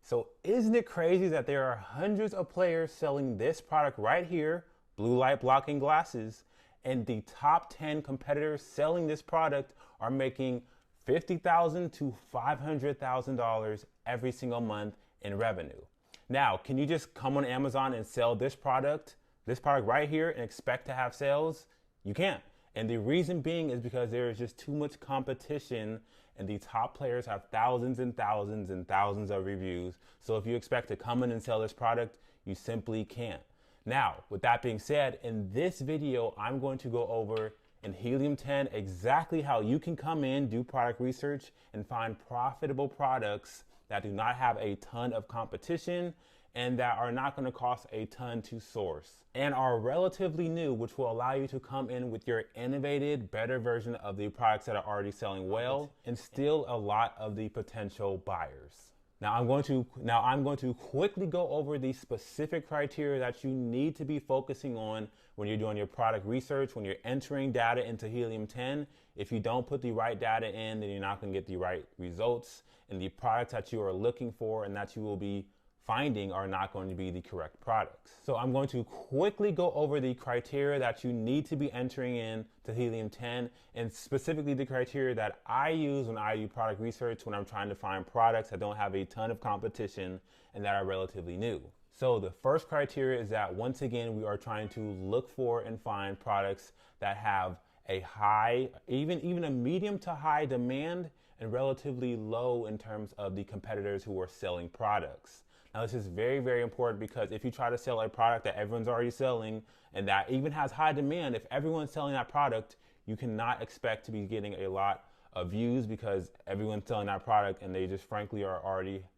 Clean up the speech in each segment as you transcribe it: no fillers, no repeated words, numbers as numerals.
So isn't it crazy that there are hundreds of players selling this product right here, blue light blocking glasses, and the top 10 competitors selling this product are making $50,000 to $500,000 every single month in revenue. Now, can you just come on Amazon and sell this product right here, and expect to have sales? You can't. And the reason being is because there is just too much competition, and the top players have thousands and thousands and thousands of reviews. So if you expect to come in and sell this product, you simply can't. Now, with that being said, in this video, I'm going to go over in Helium 10 exactly how you can come in, do product research, and find profitable products that do not have a ton of competition and that are not going to cost a ton to source and are relatively new, which will allow you to come in with your innovative, better version of the products that are already selling well and steal a lot of the potential buyers. Now I'm going to quickly go over the specific criteria that you need to be focusing on when you're doing your product research, when you're entering data into Helium 10. If you don't put the right data in, then you're not going to get the right results, and the products that you are looking for and that you will be finding are not going to be the correct products. So I'm going to quickly go over the criteria that you need to be entering in to Helium 10, and specifically the criteria that I use when I do product research when I'm trying to find products that don't have a ton of competition and that are relatively new. So the first criteria is that, once again, we are trying to look for and find products that have a high, even a medium to high demand, and relatively low in terms of the competitors who are selling products. Now, this is very, very important, because if you try to sell a product that everyone's already selling and that even has high demand, if everyone's selling that product, you cannot expect to be getting a lot of views, because everyone's selling that product and they just frankly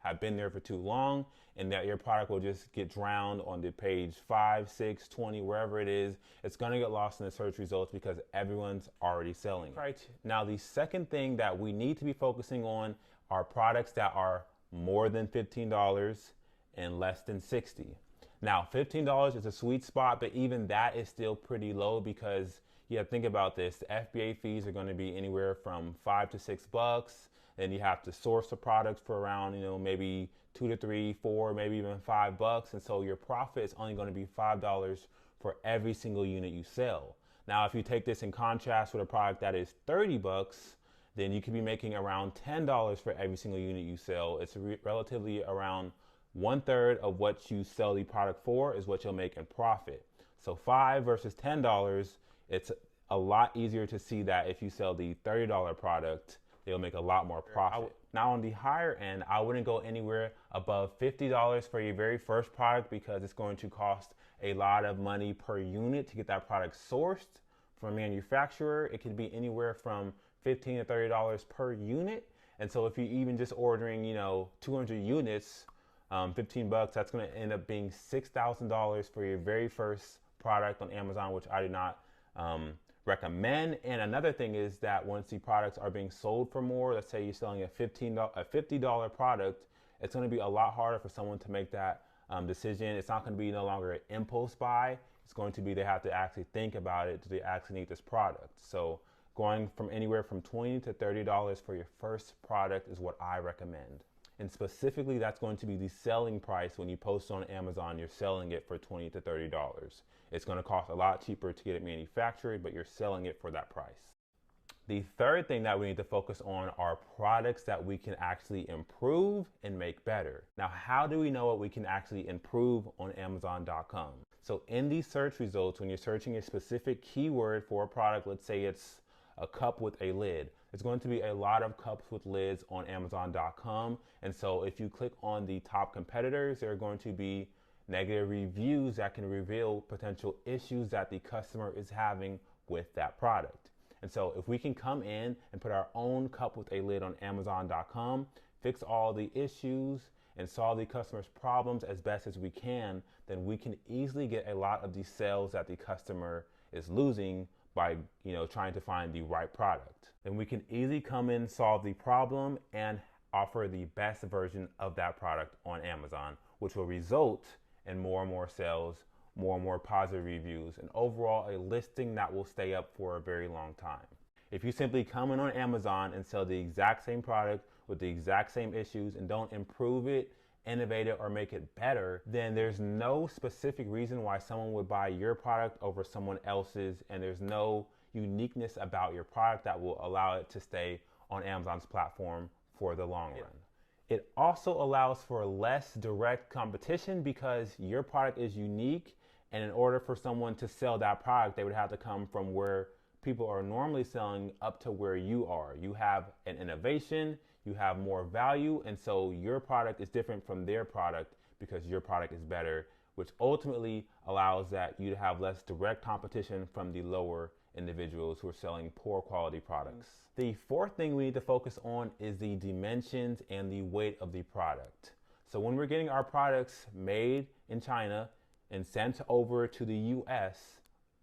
have been there for too long, and that your product will just get drowned on the page 5, 6, 20, wherever it is. It's going to get lost in the search results because everyone's already selling. Right. Now, the second thing that we need to be focusing on are products that are more than $15 and less than $60. Now, $15 is a sweet spot, but even that is still pretty low, because you have to think about this. The FBA fees are going to be anywhere from $5 to $6. Then you have to source the products for around, maybe $2 to $3, $4, maybe even $5. And so your profit is only going to be $5 for every single unit you sell. Now, if you take this in contrast with a product that is $30, then you could be making around $10 for every single unit you sell. It's relatively around 1/3 of what you sell the product for is what you'll make in profit. So $5 versus $10, it's a lot easier to see that if you sell the $30 product, they'll make a lot more profit. Now, on the higher end, I wouldn't go anywhere above $50 for your very first product, because it's going to cost a lot of money per unit to get that product sourced from a manufacturer. It could be anywhere from $15 to $30 per unit. And so if you're even just ordering, 200 units, $15, that's going to end up being $6,000 for your very first product on Amazon, which I do not recommend. And another thing is that once the products are being sold for more, let's say you're selling a $50 product, it's going to be a lot harder for someone to make that decision. It's not going to be no longer an impulse buy. It's going to be they have to actually think about it. Do they actually need this product? So going from anywhere from $20 to $30 for your first product is what I recommend. And specifically, that's going to be the selling price. When you post on Amazon, you're selling it for $20 to $30. It's going to cost a lot cheaper to get it manufactured, but you're selling it for that price. The third thing that we need to focus on are products that we can actually improve and make better. Now, how do we know what we can actually improve on Amazon.com? So in these search results, when you're searching a specific keyword for a product, let's say it's a cup with a lid. There's going to be a lot of cups with lids on Amazon.com. And so if you click on the top competitors, there are going to be negative reviews that can reveal potential issues that the customer is having with that product. And so if we can come in and put our own cup with a lid on Amazon.com, fix all the issues and solve the customer's problems as best as we can, then we can easily get a lot of the sales that the customer is losing by trying to find the right product. Then we can easily come in, solve the problem, and offer the best version of that product on Amazon, which will result in more and more sales, more and more positive reviews, and overall a listing that will stay up for a very long time. If you simply come in on Amazon and sell the exact same product with the exact same issues and don't improve it innovate it or make it better, then there's no specific reason why someone would buy your product over someone else's, and there's no uniqueness about your product that will allow it to stay on Amazon's platform for the long run. It also allows for less direct competition because your product is unique, and in order for someone to sell that product, they would have to come from where people are normally selling up to where you are. You have an innovation, you have more value, and so your product is different from their product because your product is better, which ultimately allows that you to have less direct competition from the lower individuals who are selling poor quality products. The fourth thing we need to focus on is the dimensions and the weight of the product. So when we're getting our products made in China and sent over to the US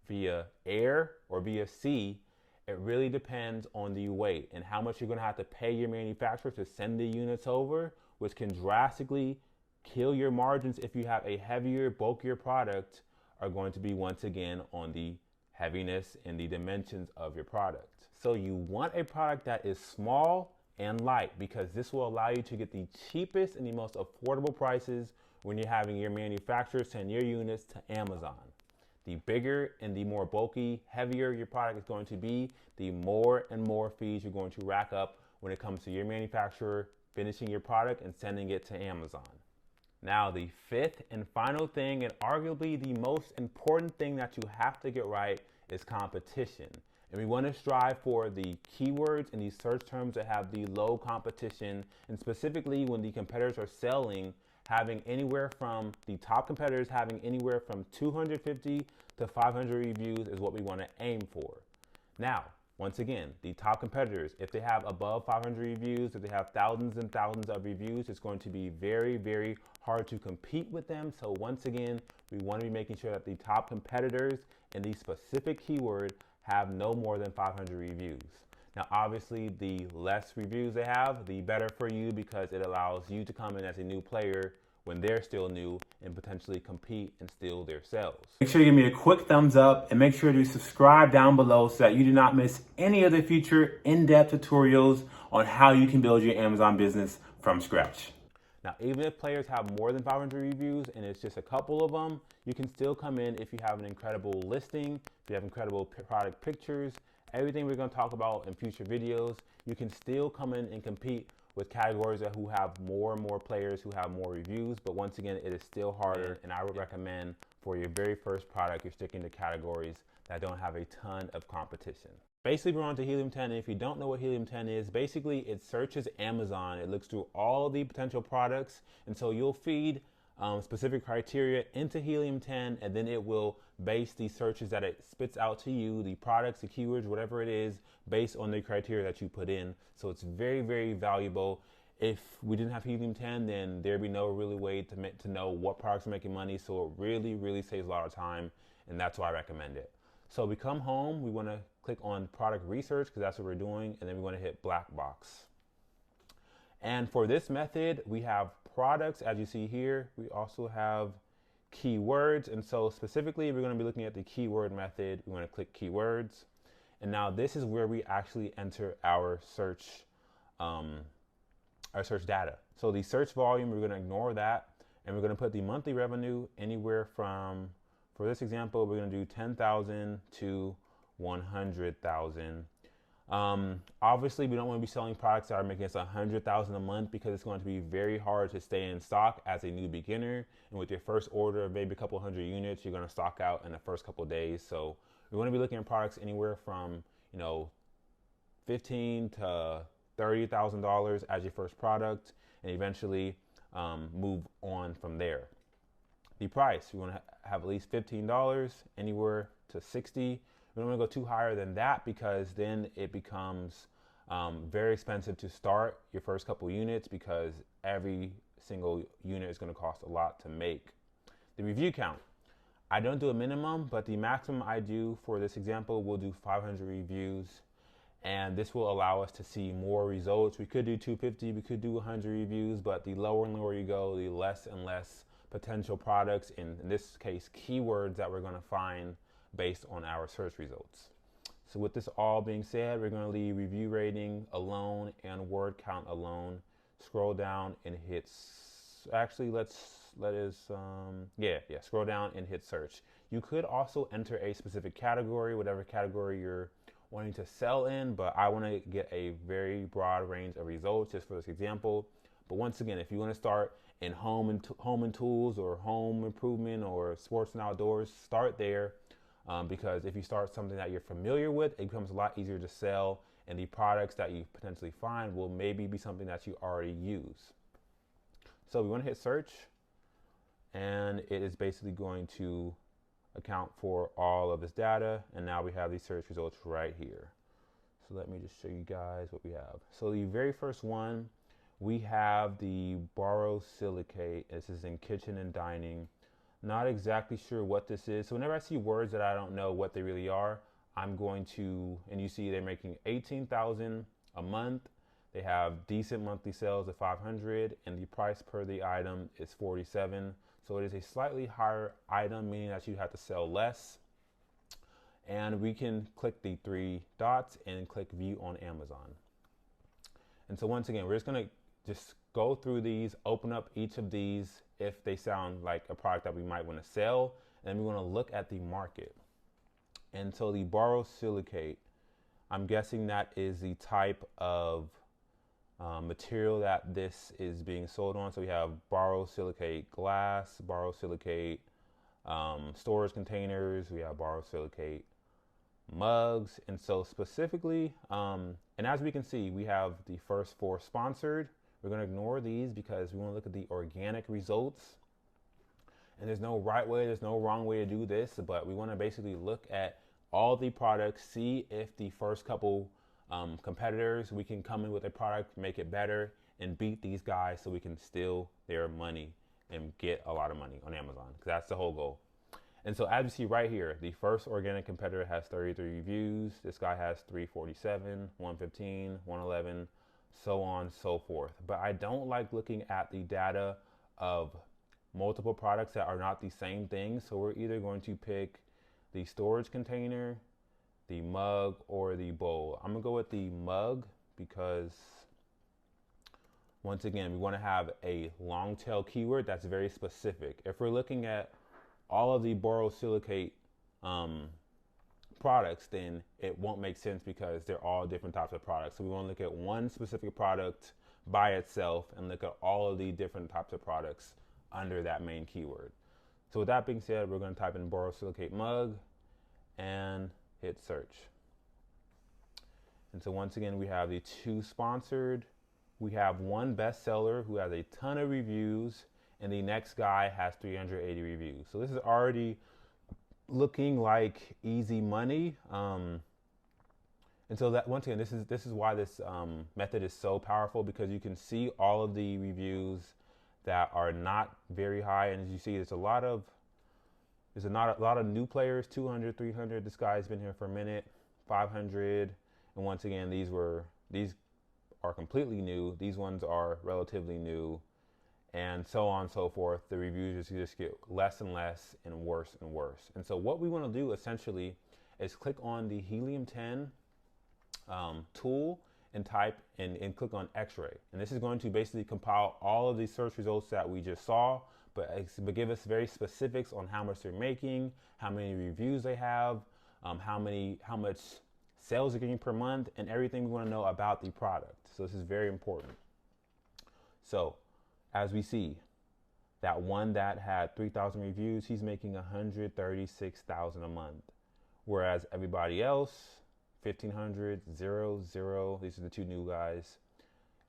via air or via sea, it really depends on the weight and how much you're going to have to pay your manufacturer to send the units over, which can drastically kill your margins if you have a heavier, bulkier product, are going to be once again on the heaviness and the dimensions of your product. So you want a product that is small and light because this will allow you to get the cheapest and the most affordable prices when you're having your manufacturer send your units to Amazon. The bigger and the more bulky, heavier your product is going to be, the more and more fees you're going to rack up when it comes to your manufacturer finishing your product and sending it to Amazon. Now, the fifth and final thing, and arguably the most important thing that you have to get right, is competition. And we want to strive for the keywords and the search terms that have the low competition, and specifically when the competitors are selling, having anywhere from the top competitors having anywhere from 250 to 500 reviews is what we want to aim for. Now, once again, the top competitors, if they have above 500 reviews, if they have thousands and thousands of reviews, it's going to be very, very hard to compete with them. So once again, we want to be making sure that the top competitors in the specific keyword have no more than 500 reviews. Now, obviously, the less reviews they have, the better for you because it allows you to come in as a new player when they're still new and potentially compete and steal their sales. Make sure you give me a quick thumbs up and make sure to subscribe down below so that you do not miss any of the future in-depth tutorials on how you can build your Amazon business from scratch. Now, even if players have more than 500 reviews and it's just a couple of them, you can still come in if you have an incredible listing, if you have incredible product pictures, everything we're going to talk about in future videos. You can still come in and compete with categories who have more and more players who have more reviews, but once again, it is still harder, and I would recommend for your very first product, you're sticking to categories that don't have a ton of competition. Basically, we're on to Helium 10, and if you don't know what Helium 10 is, basically it searches Amazon, it looks through all the potential products, and so you'll feed specific criteria into Helium 10, and then it will base the searches that it spits out to you, the products, the keywords, whatever it is, based on the criteria that you put in. So it's very, very valuable. If we didn't have Helium 10, then there'd be no really way to know what products are making money. So it really, really saves a lot of time, and that's why I recommend it. So we come home, we want to click on product research because that's what we're doing, and then we want to hit black box. And for this method, we have products, as you see here. We also have keywords, and so specifically we're going to be looking at the keyword method. We want to click keywords, and now this is where we actually enter our search data. So the search volume, we're going to ignore that, and we're going to put the monthly revenue anywhere from, for this example, we're going to do 10,000 to 100,000. Obviously, we don't want to be selling products that are making us 100,000 a month because it's going to be very hard to stay in stock as a new beginner. And with your first order of maybe a couple hundred units, you're going to stock out in the first couple of days. So we want to be looking at products anywhere from, you know, $15,000 to $30,000 as your first product, and eventually move on from there. The price, we want to have at least $15, anywhere to $60. We don't want to go too higher than that because then it becomes very expensive to start your first couple units because every single unit is going to cost a lot to make. The review count, I don't do a minimum, but the maximum I do for this example will do 500 reviews, and this will allow us to see more results. We could do 250, we could do 100 reviews, but the lower and lower you go, the less and less potential products, in this case keywords, that we're going to find based on our search results. So with this all being said, we're going to leave review rating alone and word count alone. Scroll down and hit actually, scroll down and hit search. You could also enter a specific category, whatever category you're wanting to sell in, but I want to get a very broad range of results just for this example. But once again, if you want to start in home and tools or home improvement or sports and outdoors, start there, because if you start something that you're familiar with, it becomes a lot easier to sell, and the products that you potentially find will maybe be something that you already use. So we want to hit search, and it is basically going to account for all of this data, and now we have these search results right here. So let me just show you guys what we have. So the very first one, we have the borosilicate. This is in kitchen and dining. Not exactly sure what this is. So whenever I see words that I don't know what they really are, I'm going to, and you see they're making 18,000 a month. They have decent monthly sales of 500, and the price per the item is 47. So it is a slightly higher item, meaning that you have to sell less. And we can click the three dots and click view on Amazon. And so once again, we're just gonna just go through these, open up each of these if they sound like a product that we might want to sell, and then we want to look at the market. And so the borosilicate, I'm guessing that is the type of material that this is being sold on. So we have borosilicate glass, borosilicate storage containers, we have borosilicate mugs. And so specifically, and as we can see, we have the first four sponsored. We're going to ignore these because we want to look at the organic results. And there's no right way, there's no wrong way to do this, but we want to basically look at all the products, see if the first couple competitors, we can come in with a product, make it better, and beat these guys so we can steal their money and get a lot of money on Amazon, because that's the whole goal. And so as you see right here, the first organic competitor has 33 reviews. This guy has 347, 115, 111, so on, so forth. But I don't like looking at the data of multiple products that are not the same thing. So we're either going to pick the storage container, the mug, or the bowl. I'm gonna go with the mug because once again, we want to have a long tail keyword that's very specific. If we're looking at all of the borosilicate products, then it won't make sense because they're all different types of products. So we want to look at one specific product by itself and look at all of the different types of products under that main keyword. So with that being said, we're going to type in borosilicate mug and hit search. And so once again, we have the two sponsored. We have one bestseller who has a ton of reviews, and the next guy has 380 reviews. So this is already looking like easy money. And so that once again, this is why this method is so powerful, because you can see all of the reviews that are not very high, and as you see, there's a lot of new players, 200, 300. This guy's been here for a minute, 500, and once again, these are completely new. These ones are relatively new, and so on and so forth. The reviews just get less and less and worse and worse. And so what we want to do essentially is click on the Helium 10 tool and type and click on X-ray. And this is going to basically compile all of these search results that we just saw, but give us very specifics on how much they're making, how many reviews they have, how much sales they're getting per month, and everything we want to know about the product. So this is very important. So as we see, that one that had 3,000 reviews, he's making 136,000 a month, whereas everybody else, 1,500, 0, 0. These are the two new guys.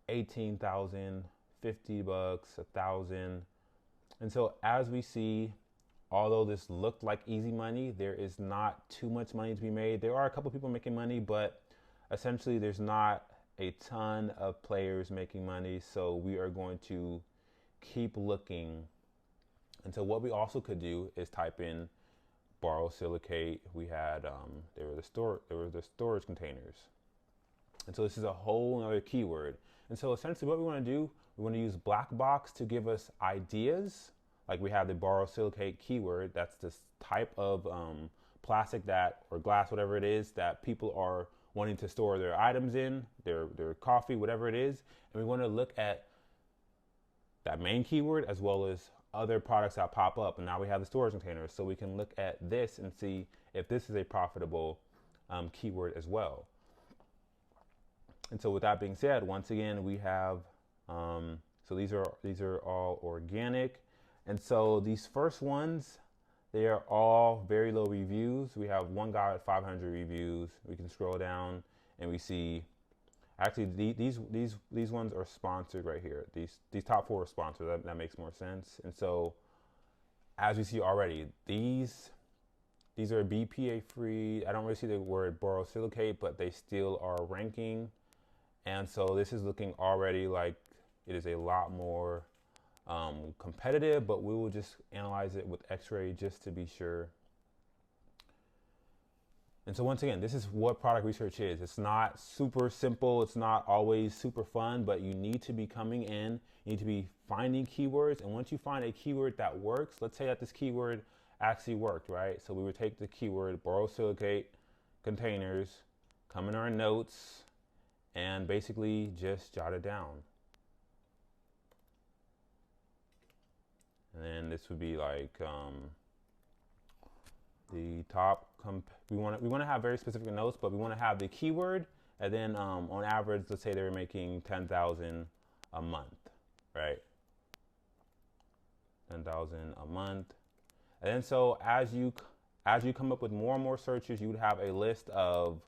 18,000, $50, 1,000. And so as we see, although this looked like easy money, there is not too much money to be made. There are a couple people making money, but essentially there's not a ton of players making money. So we are going to keep looking. And so what we also could do is type in borosilicate. We had there were the storage containers, and so this is a whole other keyword. And so essentially what we want to do, we want to use black box to give us ideas. Like we have the borosilicate keyword, that's this type of plastic that, or glass, whatever it is, that people are wanting to store their items in, their coffee, whatever it is. And we want to look at that main keyword as well as other products that pop up. And now we have the storage containers. So we can look at this and see if this is a profitable keyword as well. And so with that being said, once again, we have, so these are all organic. And so these first ones, they are all very low reviews. We have one guy at 500 reviews. We can scroll down and we see, actually these ones are sponsored right here. These top 4 are sponsored. That makes more sense. And so as we see already, these are BPA free. I don't really see the word borosilicate, but they still are ranking. And so this is looking already like it is a lot more competitive, but we will just analyze it with X-ray just to be sure. And so once again, this is what product research is. It's not super simple. It's not always super fun, but you need to be coming in. You need to be finding keywords. And once you find a keyword that works, let's say that this keyword actually worked, right? So we would take the keyword borosilicate containers, come in our notes, and basically just jot it down. And then this would be like the top. We want to have very specific notes, but we want to have the keyword, and then on average, let's say they were making 10,000 a month, right? 10,000 a month, and then so as you come up with more and more searches, you would have a list of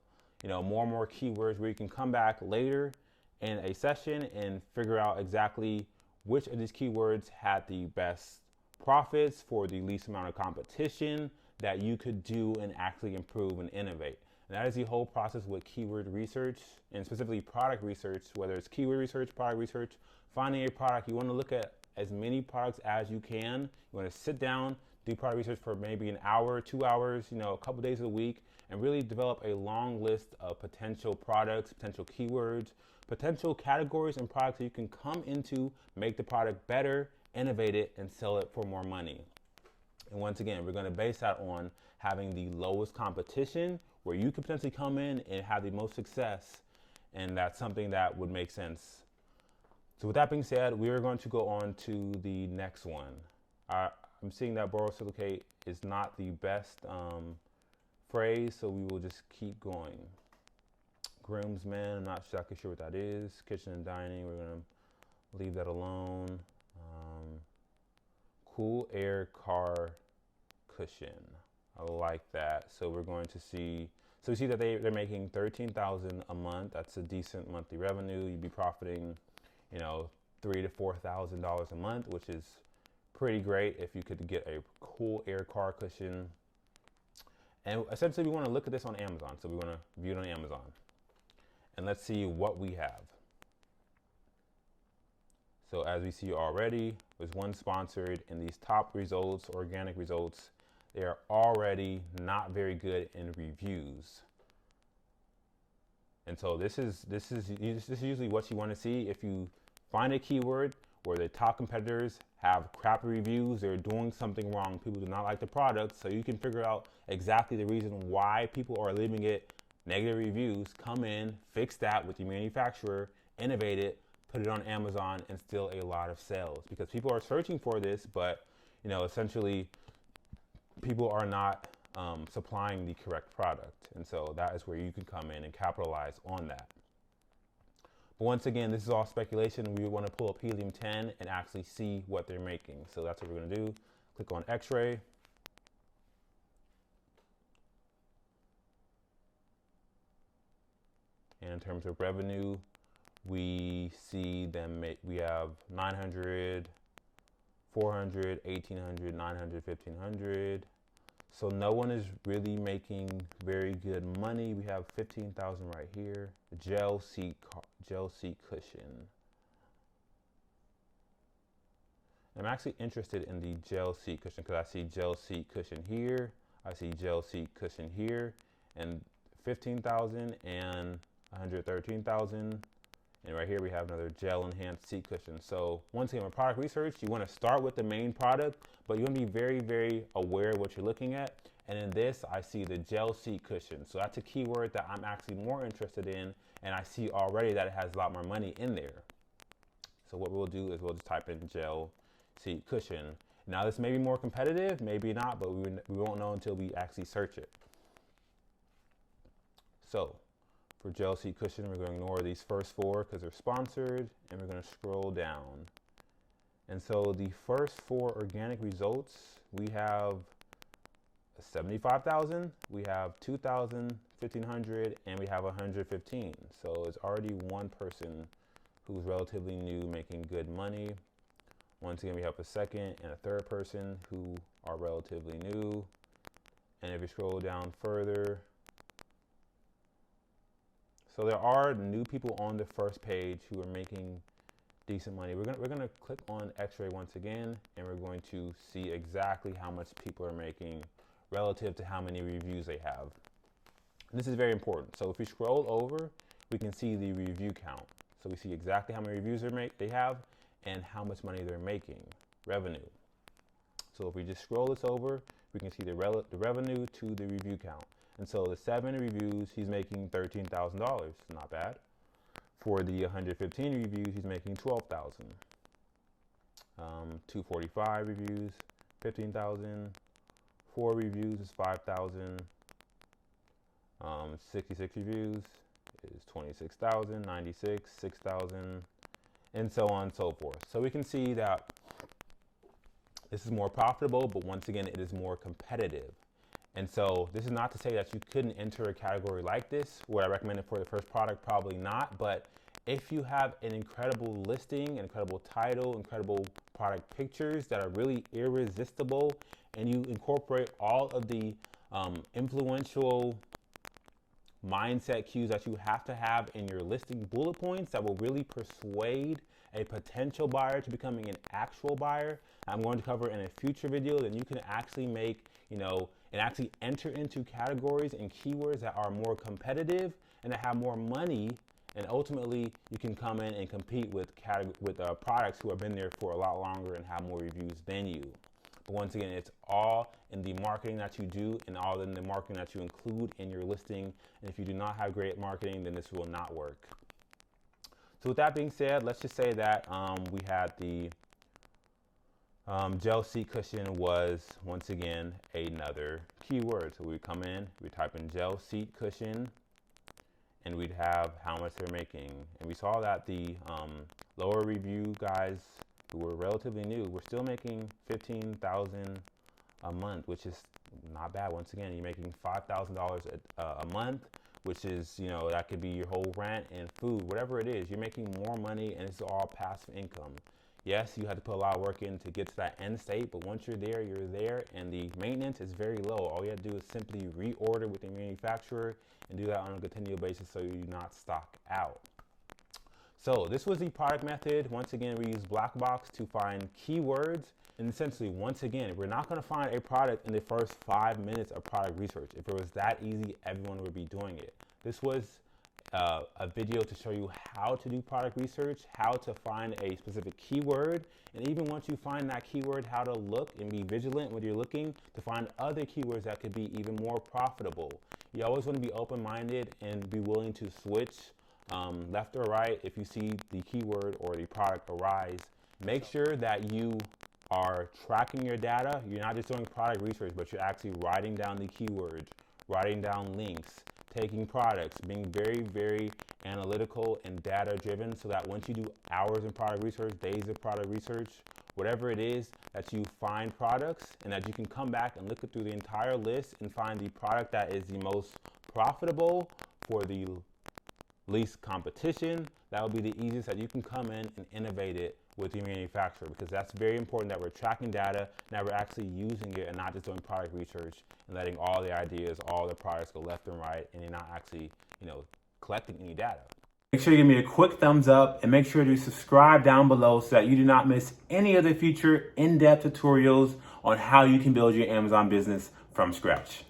more and more keywords where you can come back later in a session and figure out exactly which of these keywords had the best profits for the least amount of competition that you could do and actually improve and innovate. And that is the whole process with keyword research, and specifically product research, whether it's keyword research, product research, finding a product. You want to look at as many products as you can. You want to sit down, do product research for maybe an hour, 2 hours, a couple days a week, and really develop a long list of potential products, potential keywords, potential categories and products that you can come into, make the product better, innovate it, and sell it for more money. And once again, we're going to base that on having the lowest competition where you could potentially come in and have the most success. And that's something that would make sense. So with that being said, we are going to go on to the next one. I'm seeing that borosilicate is not the best phrase, so we will just keep going. Groomsmen, I'm not exactly sure what that is. Kitchen and dining, we're going to leave that alone. Cool air car cushion. I like that. So we're going to see, so we see that they're making 13,000 a month. That's a decent monthly revenue. You'd be profiting, $3,000 to $4,000 a month, which is pretty great if you could get a cool air car cushion. And essentially we want to look at this on Amazon. So we want to view it on Amazon. And let's see what we have. So as we see already, there's one sponsored, and these top results, organic results, they are already not very good in reviews. And so this is usually what you want to see. If you find a keyword where the top competitors have crappy reviews, they're doing something wrong, people do not like the product, so you can figure out exactly the reason why people are leaving it negative reviews, come in, fix that with your manufacturer, innovate it, put it on Amazon, and still a lot of sales, because people are searching for this, but essentially people are not supplying the correct product. And so that is where you can come in and capitalize on that. But once again, this is all speculation. We want to pull up Helium 10 and actually see what they're making. So that's what we're going to do. Click on X-ray. And in terms of revenue, we see them we have 900, 400, 1800, 900, 1500. So no one is really making very good money. We have 15,000 right here. Gel seat cushion. I'm actually interested in the gel seat cushion because I see gel seat cushion here. I see gel seat cushion here, and 15,000 and 113,000. And right here we have another gel enhanced seat cushion. So once again, with product research, you want to start with the main product, but you want to be very, very aware of what you're looking at. And in this, I see the gel seat cushion. So that's a keyword that I'm actually more interested in, and I see already that it has a lot more money in there. So what we'll do is we'll just type in gel seat cushion. Now this may be more competitive, maybe not, but we won't know until we actually search it. So for gel seat cushion, we're going to ignore these first four because they're sponsored, and we're going to scroll down. And so the first four organic results, we have 75,000, we have 2,000, 1,500, and we have 115. So it's already one person who's relatively new making good money. Once again, we have a second and a third person who are relatively new. And if you scroll down further, so there are new people on the first page who are making decent money. We're gonna click on X-ray once again, and we're going to see exactly how much people are making relative to how many reviews they have. This is very important. So if we scroll over, we can see the review count. So we see exactly how many reviews they have and how much money they're making, revenue. So if we just scroll this over, we can see the revenue to the review count. And so the 7 reviews, he's making $13,000, not bad. For the 115 reviews, he's making $12,000. 245 reviews, $15,000. 4 reviews is $5,000. 66 reviews is $26,000. 96, $6,000, and so on and so forth. So we can see that this is more profitable, but once again, it is more competitive. And so this is not to say that you couldn't enter a category like this. Would I recommend it for the first product? Probably not. But if you have an incredible listing, an incredible title, incredible product pictures that are really irresistible, and you incorporate all of the influential mindset cues that you have to have in your listing bullet points that will really persuade a potential buyer to becoming an actual buyer, I'm going to cover in a future video, then you can actually make, and actually enter into categories and keywords that are more competitive and that have more money, and ultimately you can come in and compete with products who have been there for a lot longer and have more reviews than you. But once again, it's all in the marketing that you do and all in the marketing that you include in your listing. And if you do not have great marketing, then this will not work. So with that being said, let's just say that we had the gel seat cushion was, once again, another keyword. So we come in, we type in gel seat cushion, and we'd have how much they're making. And we saw that the lower review guys who were relatively new were still making $15,000 a month, which is not bad. Once again, you're making $5,000 a month, which is, that could be your whole rent and food, whatever it is. You're making more money, and it's all passive income. Yes, you have to put a lot of work in to get to that end state, but once you're there, and the maintenance is very low. All you have to do is simply reorder with the manufacturer and do that on a continual basis so you do not stock out. So this was the product method. Once again, we use black box to find keywords. And essentially, once again, we're not going to find a product in the first 5 minutes of product research. If it was that easy, everyone would be doing it. This was a video to show you how to do product research, how to find a specific keyword, and even once you find that keyword, how to look and be vigilant when you're looking to find other keywords that could be even more profitable. You always want to be open-minded and be willing to switch left or right if you see the keyword or the product arise. Make sure that you are tracking your data. You're not just doing product research, but you're actually writing down the keywords, writing down links, taking products, being very, very analytical and data driven so that once you do hours in product research, days of product research, whatever it is, that you find products and that you can come back and look through the entire list and find the product that is the most profitable for the least competition. That will be the easiest that you can come in and innovate it with your manufacturer, because that's very important that we're tracking data, and that we're actually using it and not just doing product research and letting all the ideas, all the products go left and right, and you're not actually, collecting any data. Make sure you give me a quick thumbs up and make sure to subscribe down below so that you do not miss any of the future in-depth tutorials on how you can build your Amazon business from scratch.